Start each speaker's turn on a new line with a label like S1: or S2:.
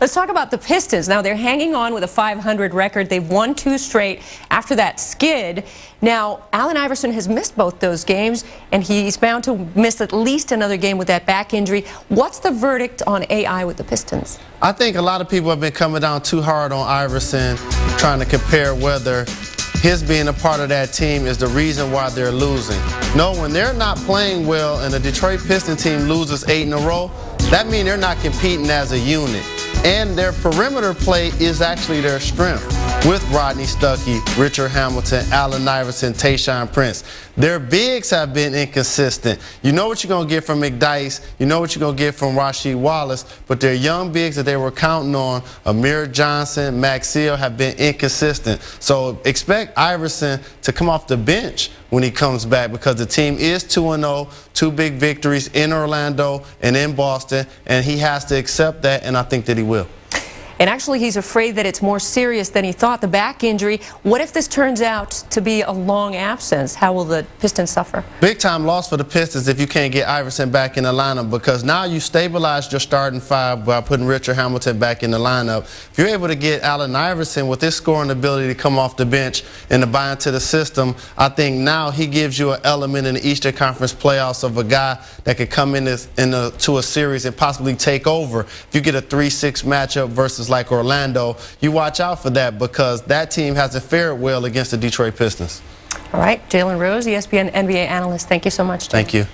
S1: Let's talk about the Pistons. Now, they're hanging on with a .500 record. They've won 2 straight after that skid. Now, Allen Iverson has missed both those games, and he's bound to miss at least another game with that back injury. What's the verdict on AI with the Pistons?
S2: I think a lot of people have been coming down too hard on Iverson, trying to compare whether his being a part of that team is the reason why they're losing. No, when they're not playing well and the Detroit Pistons team loses 8 in a row, that means they're not competing as a unit. And their perimeter play is actually their strength, with Rodney Stuckey, Richard Hamilton, Allen Iverson, Tayshaun Prince. Their bigs have been inconsistent. You know what you're going to get from McDyess, you know what you're going to get from Rasheed Wallace, but their young bigs that they were counting on, Amir Johnson, Max Seal, have been inconsistent. So expect Iverson to come off the bench when he comes back, because the team is 2-0, 2 big victories in Orlando and in Boston, and he has to accept that, and I think that he will.
S1: And actually, he's afraid that it's more serious than he thought, the back injury. What if this turns out to be a long absence? How will the Pistons suffer?
S2: Big time loss for the Pistons if you can't get Iverson back in the lineup, because now you stabilized your starting 5 by putting Richard Hamilton back in the lineup. If you're able to get Allen Iverson with his scoring ability to come off the bench and to buy into the system, I think now he gives you an element in the Eastern Conference playoffs of a guy that could come into a series and possibly take over. If you get a 3-6 matchup versus like Orlando, you watch out for that, because that team hasn't fared well against the Detroit Pistons.
S1: All right, Jalen Rose, ESPN NBA analyst, thank you so much, Jalen.
S2: Thank you.